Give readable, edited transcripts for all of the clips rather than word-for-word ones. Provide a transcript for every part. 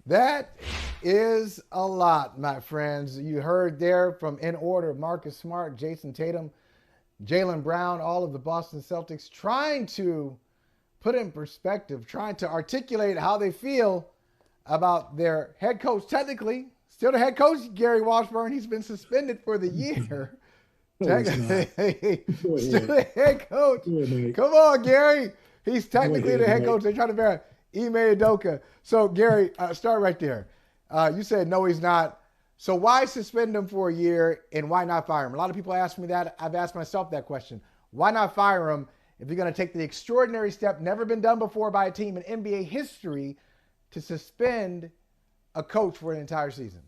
That is a lot, my friends. You heard there from in order Marcus Smart, Jason Tatum, Jaylen Brown, all of the Boston Celtics trying to put in perspective, trying to articulate how they feel about their head coach. Technically, still the head coach, Gary Washburn. He's been suspended for the year. No, he's not. Technically, Go still ahead. the head coach. Go ahead, Mike. Come on, Gary. He's Go technically the ahead, head Mike. coach. They're trying to figure out Ime Udoka. So, Gary, start right there. You said no, he's not. So why suspend him for a year and why not fire him? A lot of people ask me that. I've asked myself that question. Why not fire him if you're going to take the extraordinary step, never been done before by a team in NBA history, to suspend a coach for an entire season?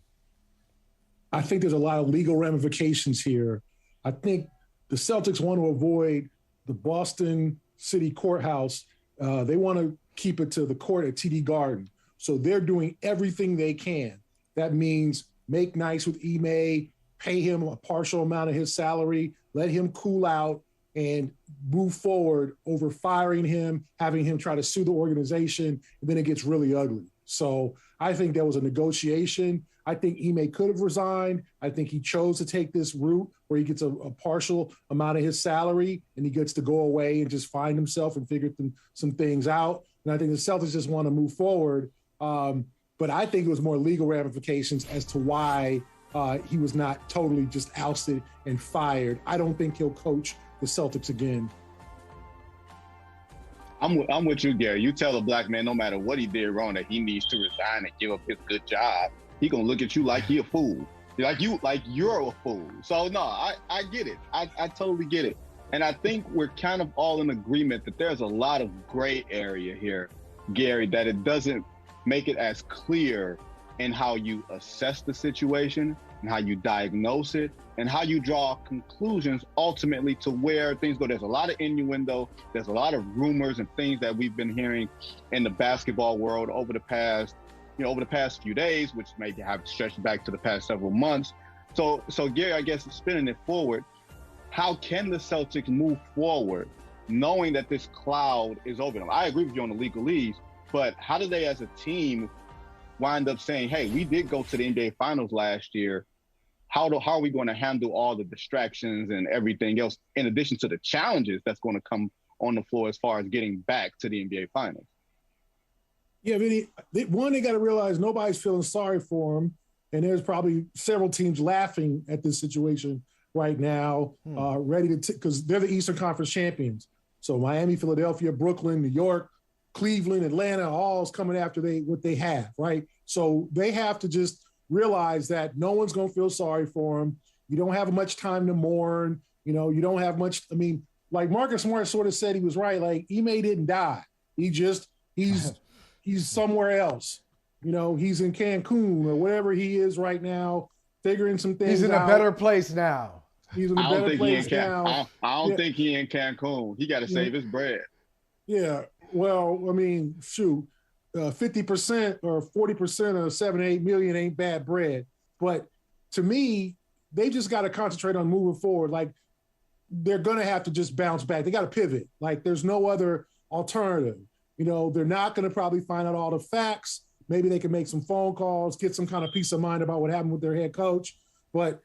I think there's a lot of legal ramifications here. I think the Celtics want to avoid the Boston City courthouse. They want to keep it to the court at TD Garden. So they're doing everything they can. That means make nice with Ime, pay him a partial amount of his salary, let him cool out, and move forward over firing him, having him try to sue the organization, and then it gets really ugly. So I think there was a negotiation. I think Ime could have resigned. I think he chose to take this route where he gets a partial amount of his salary and he gets to go away and just find himself and figure some things out. And I think the Celtics just want to move forward. But I think it was more legal ramifications as to why he was not totally just ousted and fired. I don't think he'll coach the Celtics again. I'm with you, Gary. You tell a black man no matter what he did wrong that he needs to resign and give up his good job. He gonna look at you like he a fool, like you're a fool. So no, I get it. I totally get it. And I think we're kind of all in agreement that there's a lot of gray area here, Gary, that it doesn't make it as clear in how you assess the situation and how you diagnose it and how you draw conclusions ultimately to where things go. There's a lot of innuendo. There's a lot of rumors and things that we've been hearing in the basketball world over the past few days, which may have stretched back to the past several months. So Gary, I guess spinning it forward, how can the Celtics move forward knowing that this cloud is over them? I agree with you on the legalese, but how do they as a team wind up saying, hey, we did go to the NBA Finals last year. How are we going to handle all the distractions and everything else, in addition to the challenges that's going to come on the floor as far as getting back to the NBA Finals? Yeah, they got to realize nobody's feeling sorry for him. And there's probably several teams laughing at this situation right now, ready to because they're the Eastern Conference champions. So Miami, Philadelphia, Brooklyn, New York, Cleveland, Atlanta, all's coming after what they have, right? So they have to just realize that no one's going to feel sorry for them. You don't have much time to mourn. You don't have much. I mean, like Marcus Smart sort of said, he was right. Like Ime didn't die. He's somewhere else. He's in Cancun or wherever he is right now, figuring some things out. He's in a better place now. He's in a better place now. I don't think he in Cancun. He got to save his bread. Yeah. Well, I mean, shoot, 50% or 40% of 7 or 8 million ain't bad bread. But to me, they just got to concentrate on moving forward. Like, they're going to have to just bounce back. They got to pivot. Like, there's no other alternative. They're not going to probably find out all the facts. Maybe they can make some phone calls, get some kind of peace of mind about what happened with their head coach. But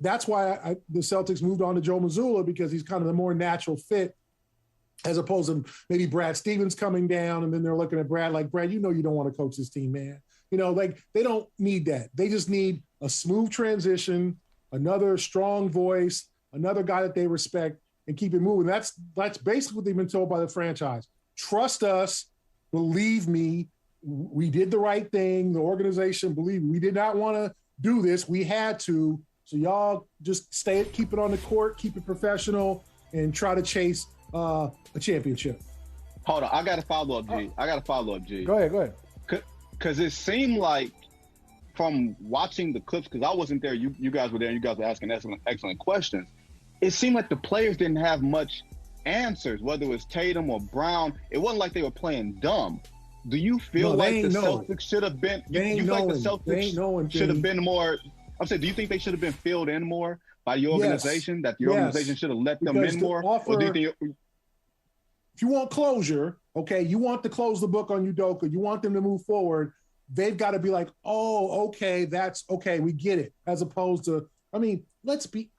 that's why the Celtics moved on to Joe Mazzulla, because he's kind of the more natural fit, as opposed to maybe Brad Stevens coming down, and then they're looking at Brad like, Brad, you don't want to coach this team, man. Like, they don't need that. They just need a smooth transition, another strong voice, another guy that they respect, and keep it moving. That's basically what they've been told by the franchise. Trust us. Believe me. We did the right thing. The organization believed we did not want to do this. We had to. So y'all just keep it on the court, keep it professional, and try to chase a championship. Hold on. I got to follow up, G. Go ahead. Because it seemed like from watching the clips, because I wasn't there, you guys were there, and you guys were asking excellent questions. It seemed like the players didn't have much answers, whether it was Tatum or Brown. It wasn't like they were playing dumb. Do you feel like the Celtics should have been? You feel like the Celtics should have been more? I'm saying, do you think they should have been filled in more by the organization? That the organization should have let them in more? Or do you think? If you want closure, okay, you want to close the book on Udoka, you want them to move forward, they've got to be like, oh, okay, that's okay, we get it. As opposed to, I mean, let's be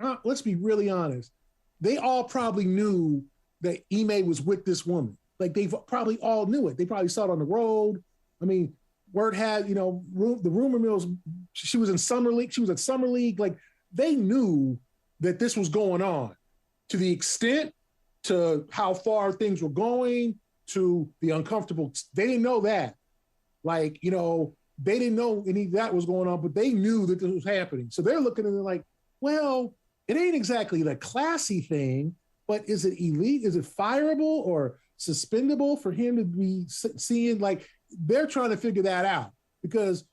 really honest. They all probably knew that Ime was with this woman. Like they probably all knew it. They probably saw it on the road. I mean, word had, the rumor mills, she was in summer league. She was at summer league. Like they knew that this was going on to the extent to how far things were going to the uncomfortable. They didn't know that. Like, they didn't know any of that was going on, but they knew that this was happening. So they're looking at it like, well, it ain't exactly a classy thing, but is it elite? Is it fireable or suspendable for him to be seeing? Like, they're trying to figure that out because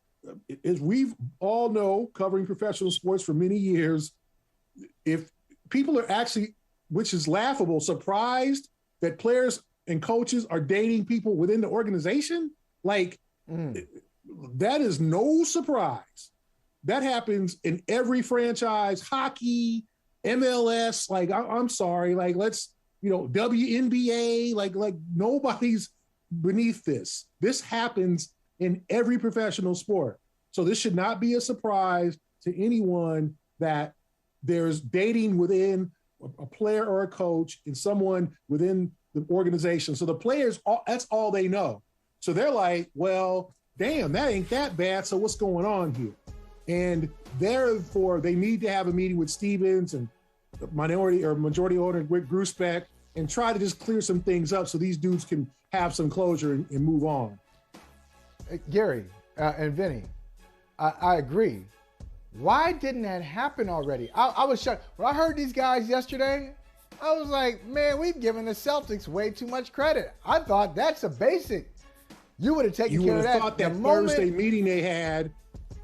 as we all know, covering professional sports for many years, if people are actually, which is laughable, surprised that players and coaches are dating people within the organization, like that is no surprise. That happens in every franchise, hockey, MLS. Like, I'm sorry, like let's, WNBA, like nobody's beneath this. This happens in every professional sport. So this should not be a surprise to anyone that there's dating within a player or a coach and someone within the organization. So the players, that's all they know. So they're like, well, damn, that ain't that bad. So what's going on here? And therefore, they need to have a meeting with Stevens and majority owner Rick Grusbeck and try to just clear some things up so these dudes can have some closure and move on. Gary and Vinny, I agree. Why didn't that happen already? I was shocked. When I heard these guys yesterday, I was like, man, we've given the Celtics way too much credit. I thought that's a basic. You would have taken care of that. You would have thought that Thursday meeting they had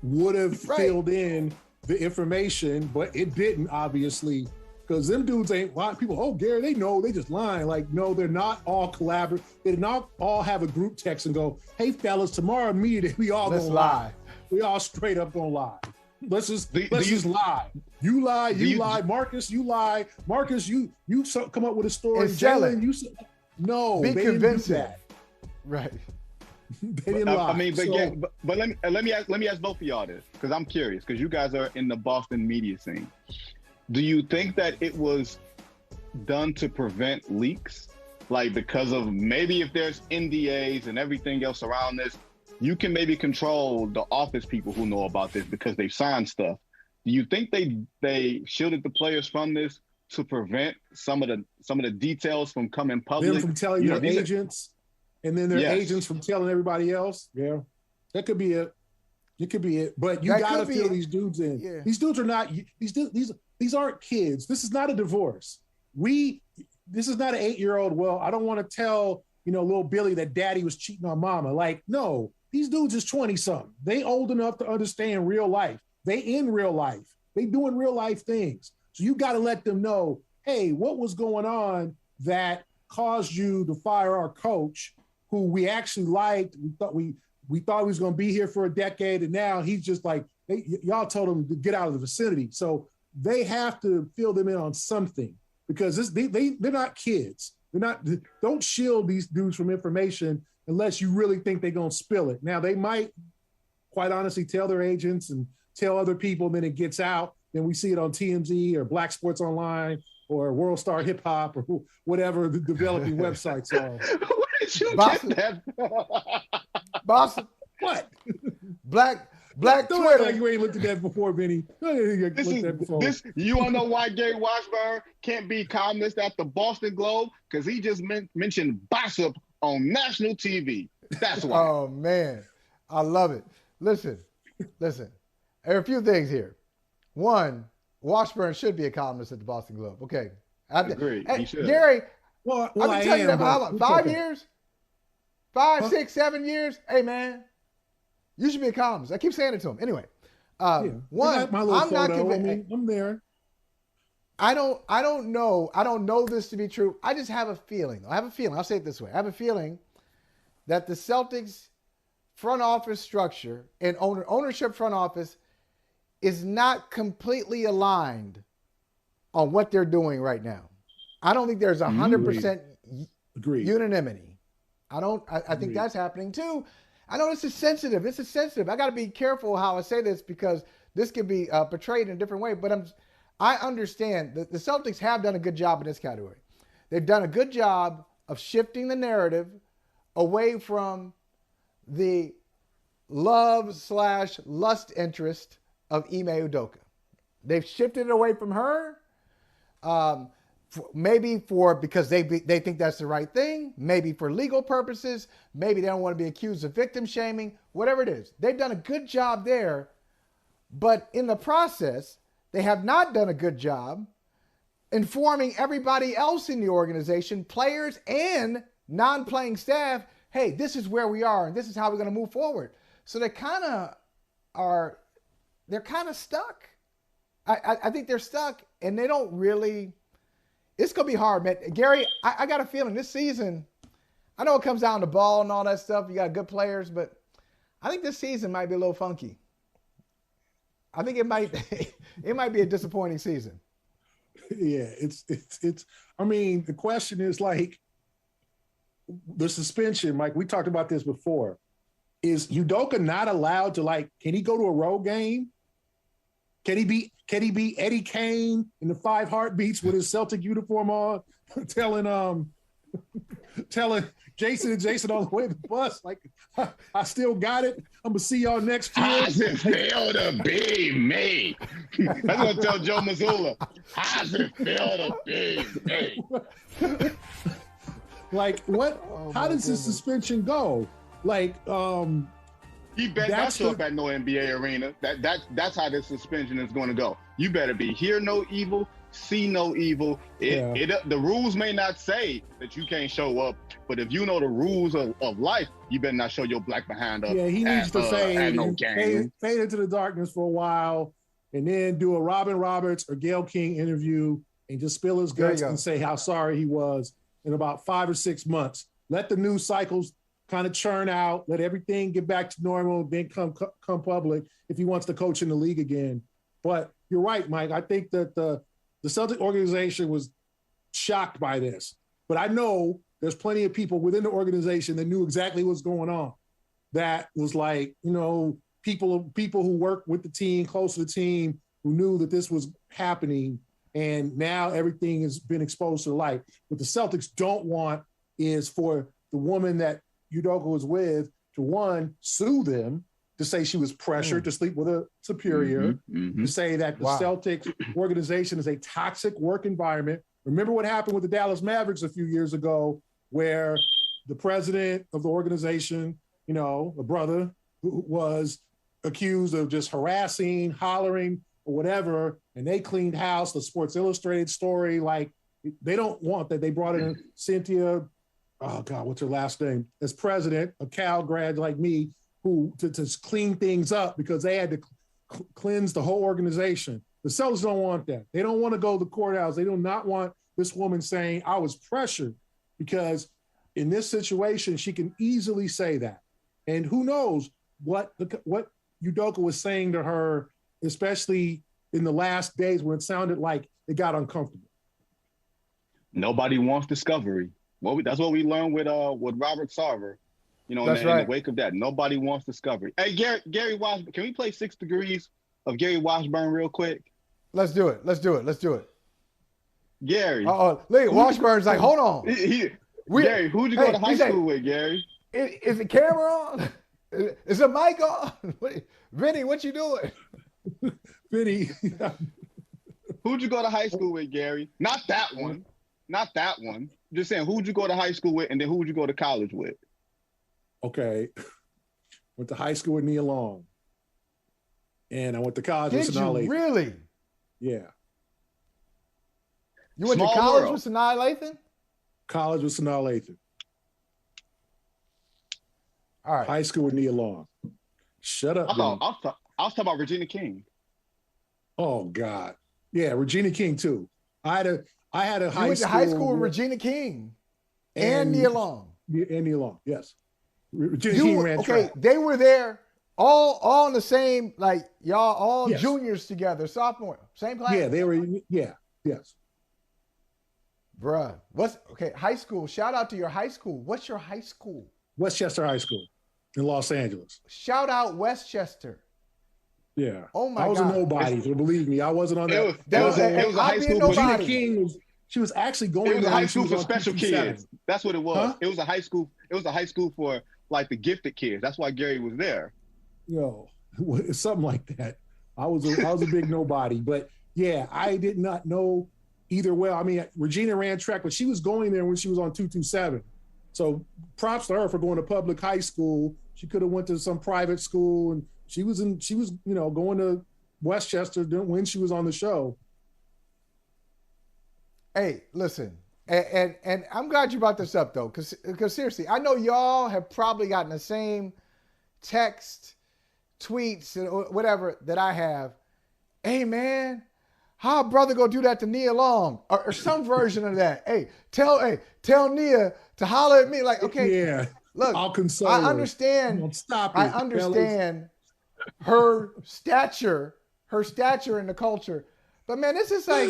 would have filled in the information, but it didn't, obviously, because them dudes ain't, people, oh, Gary, they know, they just lying. Like, no, they're not all collaborative. They did not all have a group text and go, hey, fellas, tomorrow meeting, we all gonna lie. We all straight up gonna lie. Let's just lie. You lie. Marcus, you lie. Marcus, you come up with a story. Jalen, no, be convincing. That. Right. They didn't lie. I mean, but let me ask both of y'all this, because I'm curious, because you guys are in the Boston media scene. Do you think that it was done to prevent leaks? Like, because of maybe if there's NDAs and everything else around this, you can maybe control the office people who know about this because they've signed stuff. Do you think they shielded the players from this to prevent some of the details from coming public? Them from telling their agents, and then their agents from telling everybody else? Yeah, that could be it. It could be it. But you got to fill these dudes in. Yeah. These dudes are not. These aren't kids. This is not a divorce. This is not an 8-year-old. Well, I don't want to tell little Billy that daddy was cheating on mama. Like, no. These dudes is 20-something. They old enough to understand real life. They in real life. They doing real life things. So you got to let them know, hey, what was going on that caused you to fire our coach, who we actually liked. We thought he was going to be here for a decade, and now he's just like, y'all told him to get out of the vicinity. So they have to fill them in on something, because they're not kids. Don't shield these dudes from information unless you really think they're going to spill it. Now, they might, quite honestly, tell their agents and tell other people, and then it gets out. Then we see it on TMZ or Black Sports Online or World Star Hip Hop or whatever the developing websites are. Where did you get that? Boston. What? Black Don't Twitter. like you ain't looked at that before, Vinny. You want to know why Gary Washburn can't be columnist at the Boston Globe? Because he just mentioned gossip on national TV. That's why. Oh, man. I love it. Listen. There are a few things here. One, Washburn should be a columnist at the Boston Globe. Okay. I agree. Hey, he should. Gary, well, I've been telling you that for how long? 5 years? 5, 6, 7 years? Hey, man, you should be a columnist. I keep saying it to him. Anyway, one, I'm not convinced. I'm there. I don't know. I don't know this to be true. I just have a feeling. I'll say it this way. I have a feeling that the Celtics front office structure and ownership front office is not completely aligned on what they're doing right now. I don't think there's 100% unanimity. I think that's happening too. I know this is sensitive. This is sensitive. I got to be careful how I say this because this can be portrayed in a different way. But I understand that the Celtics have done a good job in this category. They've done a good job of shifting the narrative away from the love/lust interest of Ime Udoka. They've shifted it away from her. Because they think that's the right thing, maybe for legal purposes, maybe they don't want to be accused of victim shaming, whatever it is. They've done a good job there, but in the process, they have not done a good job informing everybody else in the organization, players and non-playing staff, hey, this is where we are and this is how we're going to move forward. So they're kind of stuck. I think they're stuck and they don't really. It's going to be hard, man. Gary, I got a feeling this season, I know it comes down to ball and all that stuff. You got good players, but I think this season might be a little funky. I think it might be a disappointing season. Yeah, it's I mean, the question is like the suspension, Mike, we talked about this before. Is Udoka not allowed to, like, can he go to a road game? Can he be Eddie Kane in the 5 Heartbeats with his Celtic uniform on, telling Jason and Jason on the way to the bus, like, I still got it. I'm gonna see y'all next year. How's it feel to be me? That's what I tell Joe Mazzulla. How's it feel to be me? Like, what? How does this suspension go? Like, He better not show up at no NBA arena. That's how this suspension is going to go. You better be hear no evil, see no evil. The rules may not say that you can't show up, but if you know the rules of life, you better not show your black behind up. Yeah, he needs to fade into the darkness for a while, and then do a Robin Roberts or Gayle King interview and just spill his guts and say how sorry he was in about 5 or 6 months. Let the news cycles kind of churn out, let everything get back to normal, then come public if he wants to coach in the league again. But you're right, Mike. I think that the Celtic organization was shocked by this. But I know there's plenty of people within the organization that knew exactly what's going on. That was like, people who work with the team, close to the team, who knew that this was happening. And now everything has been exposed to the light. What the Celtics don't want is for the woman that Udoka was with to, one, sue them, to say she was pressured to sleep with a superior, to say that the Celtics organization is a toxic work environment. Remember what happened with the Dallas Mavericks a few years ago, where the president of the organization, a brother, who was accused of just harassing, hollering, or whatever, and they cleaned house. The Sports Illustrated story, like, they don't want that. They brought in Cynthia, oh God, what's her last name, as president, a Cal grad like me, who to clean things up because they had to cleanse the whole organization. The Celtics don't want that. They don't want to go to the courthouse. They do not want this woman saying, I was pressured, because in this situation, she can easily say that. And who knows what Udoka was saying to her, especially in the last days when it sounded like it got uncomfortable. Nobody wants discovery. Well, that's what we learned with Robert Sarver. In the wake of that, nobody wants discovery. Hey, Gary Washburn, can we play 6 Degrees of Gary Washburn real quick? Let's do it. Gary. Look, Washburn's like, hold on. Gary, who'd you go to high school with, Gary? Is the camera on? Is the mic on? Vinny, what you doing? Vinny. Who'd you go to high school with, Gary? Not that one. Just saying, who'd you go to high school with, and then who'd you go to college with? Okay. Went to high school with Nia Long. And I went to college with Sanaa Lathan. Did you really? Yeah. You went to college with Sanaa Lathan? College with Sanaa Lathan. All right. High school with Nia Long. Shut up. I was talking about Regina King. Oh God. Yeah, Regina King too. I had a high school. You went to high school with Regina King and Nia Long. And Nia Long, yes. Regina King ran track. They were there all in the same, like, y'all all juniors together, sophomore, same class. Yeah, they were. Yeah, yes. Bruh, high school? Shout out to your high school. What's your high school? Westchester High School. in Los Angeles. Shout out Westchester. Yeah. Oh my God. I was a nobody, so believe me, I wasn't on that. It was a high school for Gina King she was actually going. It was a high school for on special 227. kids. That's what it was. Huh? It was a high school. It was a high school for like the gifted kids. That's why Gary was there. Yo, something like that. I was a big nobody, but yeah, I did not know either way. I mean, Regina ran track, but she was going there when she was on 227. So props to her for going to public high school. She could have went to some private school, and she was going to Westchester when she was on the show. Hey, listen, and I'm glad you brought this up though, because seriously, I know y'all have probably gotten the same text, tweets, and whatever that I have. Hey man, how a brother go do that to Nia Long or some version of that? Hey, tell Nia to holler at me. Like, okay, yeah, look, I'll console I her. understand. Stop it, I understand her stature in the culture, but man, this is like.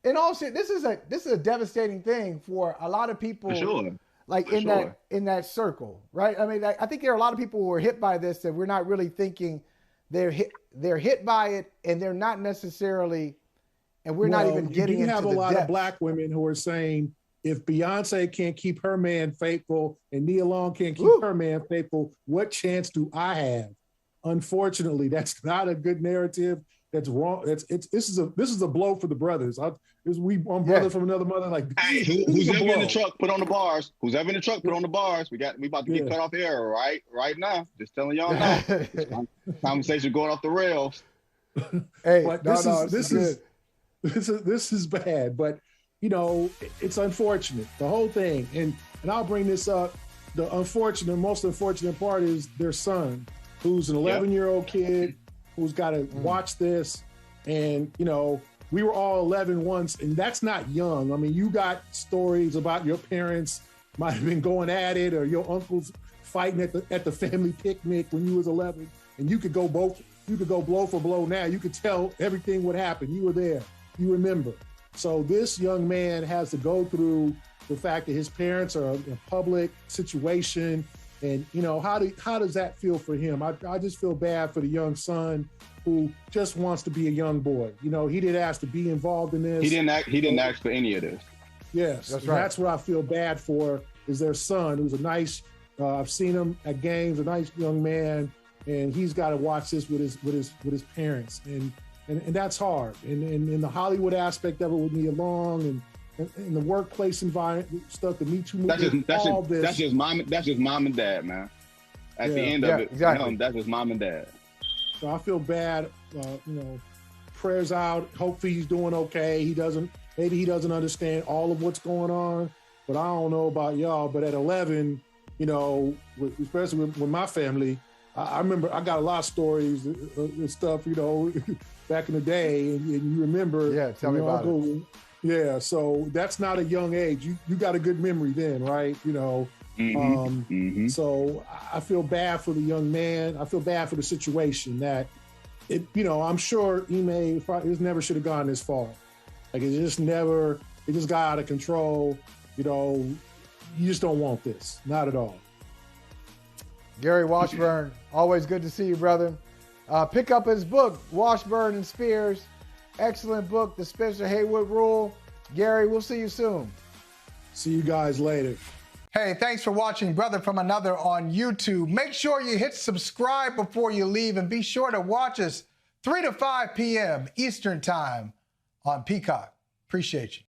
In all shit, this is a devastating thing for a lot of people. For sure. Like in that circle, right? I mean, I think there are a lot of people who are hit by this that we're not really thinking they're hit by it, and they're not necessarily, and we're not even getting into the depths. You have a lot of black women who are saying if Beyonce can't keep her man faithful and Nia Long can't keep her man faithful, what chance do I have? Unfortunately, that's not a good narrative. That's wrong. This is a blow for the brothers. One brother from another mother. Like, hey, who's ever in the truck, put on the bars. Who's ever in the truck, put on the bars. We about to get cut off air right now. Just telling y'all now. Conversation going off the rails. Hey, but this is bad. But it's unfortunate. The whole thing, and I'll bring this up. The most unfortunate part is their son, who's an 11-year-old kid. Who's got to watch this. And, we were all 11 once, and that's not young. I mean, you got stories about your parents might have been going at it, or your uncles fighting at the family picnic when you was 11, and you could go blow for blow now. You could tell everything what happened. You were there. You remember. So this young man has to go through the fact that his parents are in a public situation. And, how does that feel for him? I just feel bad for the young son who just wants to be a young boy. He didn't ask to be involved in this. He didn't ask for any of this. Yes, that's right. That's what I feel bad for, is their son, who's a nice, I've seen him at games, a nice young man, and he's got to watch this with his parents. And that's hard. And in the Hollywood aspect of it with Nia Long and the workplace environment stuff, the Me Too movement, that's just mom and dad, man. At the end of it, exactly. That's just mom and dad. So I feel bad. Prayers out. Hopefully he's doing okay. Maybe he doesn't understand all of what's going on. But I don't know about y'all. But at 11, especially with my family, I remember I got a lot of stories and stuff. Back in the day, and you remember. Yeah, tell me about it. Yeah, so that's not a young age. You got a good memory then, right? So I feel bad for the young man. I feel bad for the situation that I'm sure Ime never should have gone this far. Like it just got out of control. You just don't want this. Not at all. Gary Washburn, always good to see you, brother. Pick up his book, Washburn and Spears. Excellent book, The Spencer Haywood Rule. Gary, we'll see you soon. See you guys later. Hey, thanks for watching Brother from Another on YouTube. Make sure you hit subscribe before you leave, and be sure to watch us 3 to 5 p.m. Eastern Time on Peacock. Appreciate you.